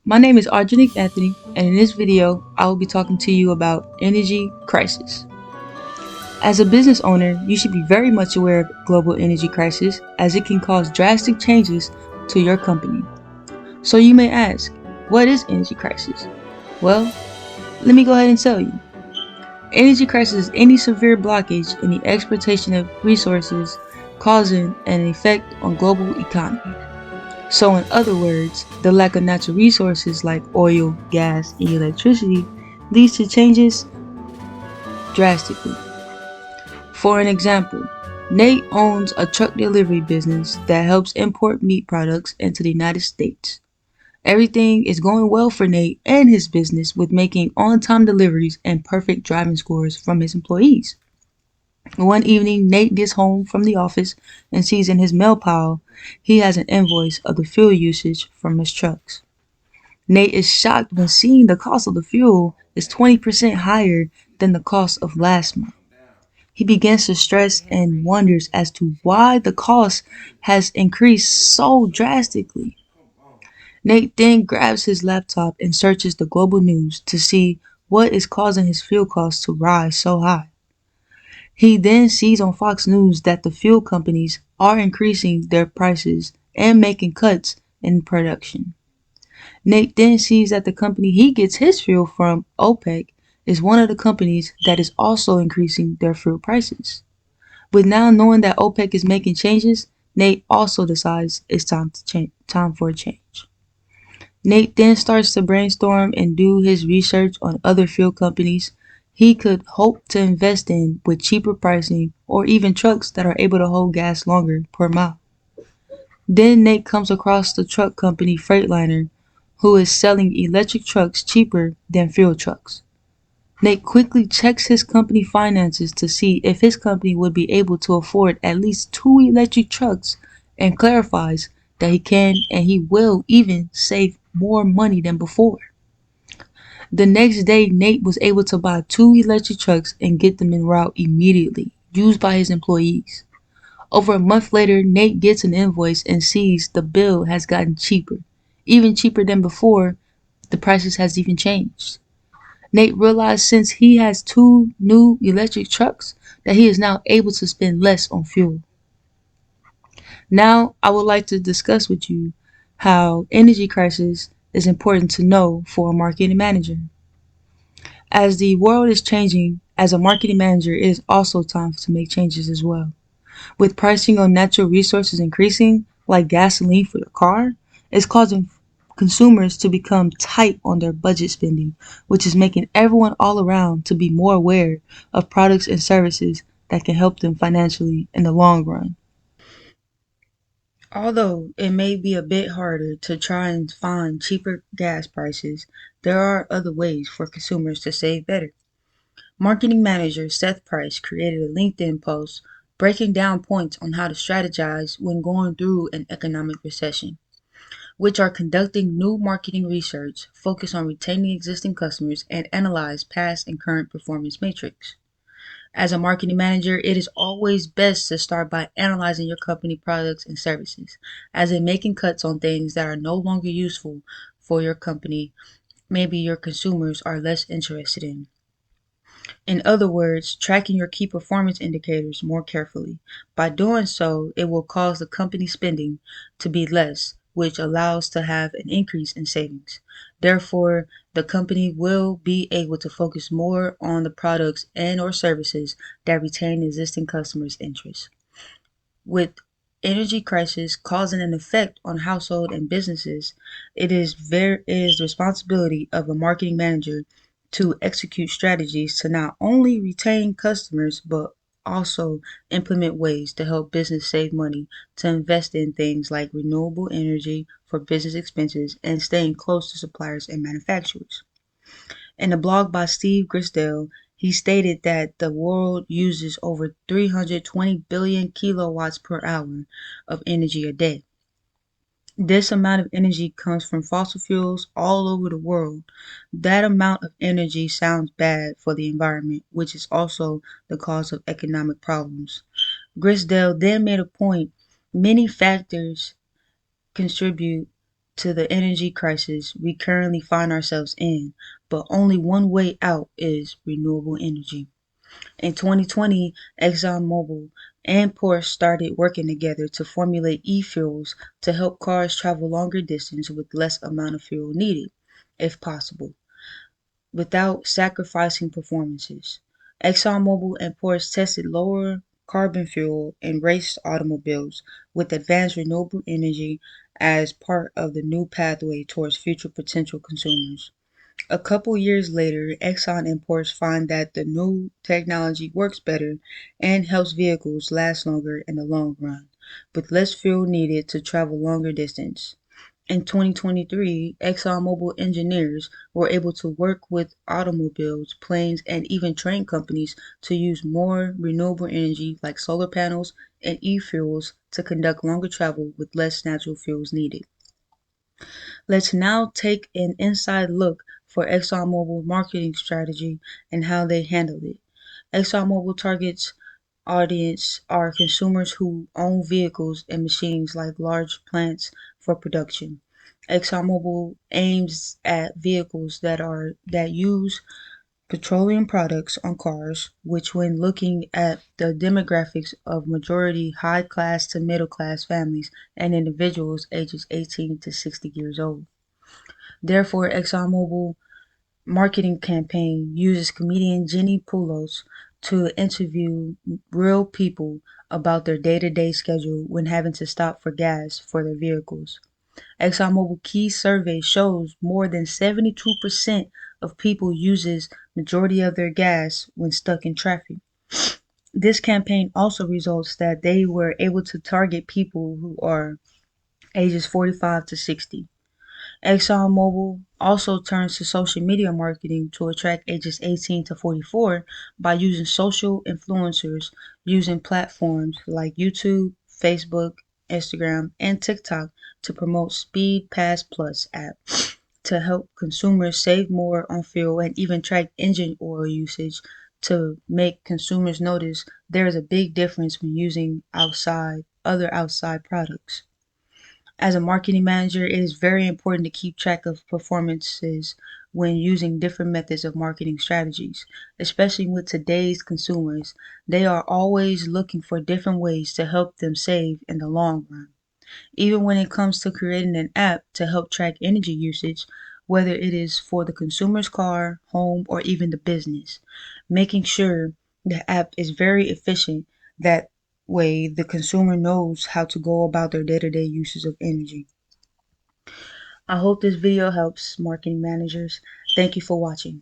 My name is Arjanic Anthony, and in this video, I will be talking to you about energy crisis. As a business owner, you should be very much aware of global energy crisis as it can cause drastic changes to your company. So you may ask, what is energy crisis? Well, let me go ahead and tell you. Energy crisis is any severe blockage in the exploitation of resources causing an effect on global economy. So in other words, the lack of natural resources like oil, gas, and electricity leads to changes drastically. For an example, Nate owns a truck delivery business that helps import meat products into the United States. Everything is going well for Nate and his business with making on-time deliveries and perfect driving scores from his employees. One evening, Nate gets home from the office and sees in his mail pile he has an invoice of the fuel usage from his trucks. Nate is shocked when seeing the cost of the fuel is 20% higher than the cost of last month. He begins to stress and wonders as to why the cost has increased so drastically. Nate then grabs his laptop and searches the global news to see what is causing his fuel costs to rise so high. He then sees on Fox News that the fuel companies are increasing their prices and making cuts in production. Nate then sees that the company he gets his fuel from, OPEC, is one of the companies that is also increasing their fuel prices. With now knowing that OPEC is making changes, Nate also decides it's time for a change. Nate then starts to brainstorm and do his research on other fuel companies he could hope to invest in with cheaper pricing or even trucks that are able to hold gas longer per mile. Then Nate comes across the truck company Freightliner, who is selling electric trucks cheaper than fuel trucks. Nate quickly checks his company finances to see if his company would be able to afford at least 2 electric trucks and clarifies that he can and he will even save more money than before. The next day, Nate was able to buy 2 electric trucks and get them en route immediately, used by his employees. Over a month later, Nate gets an invoice and sees the bill has gotten cheaper. Even cheaper than before, the prices has even changed. Nate realized since he has 2 new electric trucks that he is now able to spend less on fuel. Now, I would like to discuss with you how energy crisis is important to know for a marketing manager. As the world is changing, as a marketing manager, it is also time to make changes as well. With pricing on natural resources increasing, like gasoline for your car, it's causing consumers to become tight on their budget spending, which is making everyone all around to be more aware of products and services that can help them financially in the long run. Although it may be a bit harder to try and find cheaper gas prices, there are other ways for consumers to save better. Marketing manager Seth Price created a LinkedIn post breaking down points on how to strategize when going through an economic recession, which are conducting new marketing research, focus on retaining existing customers, and analyze past and current performance metrics. As a marketing manager, it is always best to start by analyzing your company products and services, as in making cuts on things that are no longer useful for your company, maybe your consumers are less interested in. In other words, tracking your key performance indicators more carefully. By doing so, it will cause the company spending to be less, which allows to have an increase in savings. Therefore, the company will be able to focus more on the products and or services that retain existing customers' interest. With energy crisis causing an effect on household and businesses, it is the responsibility of a marketing manager to execute strategies to not only retain customers but also implement ways to help business save money, to invest in things like renewable energy for business expenses and staying close to suppliers and manufacturers. In a blog by Steve Grisdale, he stated that the world uses over 320 billion kilowatts per hour of energy a day. This amount of energy comes from fossil fuels all over the world. That amount of energy sounds bad for the environment, which is also the cause of economic problems. Grisdale then made a point many factors contribute to the energy crisis we currently find ourselves in, but only one way out is renewable energy. In 2020, ExxonMobil and Porsche started working together to formulate e-fuels to help cars travel longer distance with less amount of fuel needed, if possible, without sacrificing performances. ExxonMobil and Porsche tested lower carbon fuel in race automobiles with advanced renewable energy as part of the new pathway towards future potential consumers. A couple years later, Exxon and Porsche find that the new technology works better and helps vehicles last longer in the long run, with less fuel needed to travel longer distance. In 2023, ExxonMobil engineers were able to work with automobiles, planes, and even train companies to use more renewable energy like solar panels and e-fuels to conduct longer travel with less natural fuels needed. Let's now take an inside look for ExxonMobil marketing strategy and how they handle it. ExxonMobil targets audience are consumers who own vehicles and machines like large plants for production. ExxonMobil aims at vehicles that use petroleum products on cars, which when looking at the demographics of majority high class to middle class families and individuals ages 18 to 60 years old. Therefore, ExxonMobil marketing campaign uses comedian Jenny Pulos to interview real people about their day-to-day schedule when having to stop for gas for their vehicles. ExxonMobil Key survey shows more than 72% of people uses majority of their gas when stuck in traffic. This campaign also results that they were able to target people who are ages 45 to 60. ExxonMobil also turns to social media marketing to attract ages 18 to 44 by using social influencers using platforms like YouTube, Facebook, Instagram, and TikTok to promote Speed Pass Plus app to help consumers save more on fuel and even track engine oil usage to make consumers notice there is a big difference when using other outside products. As a marketing manager, it is very important to keep track of performances when using different methods of marketing strategies, especially with today's consumers. They are always looking for different ways to help them save in the long run. Even when it comes to creating an app to help track energy usage, whether it is for the consumer's car, home, or even the business, making sure the app is very efficient. That way, the consumer knows how to go about their day to day uses of energy. I hope this video helps marketing managers. Thank you for watching.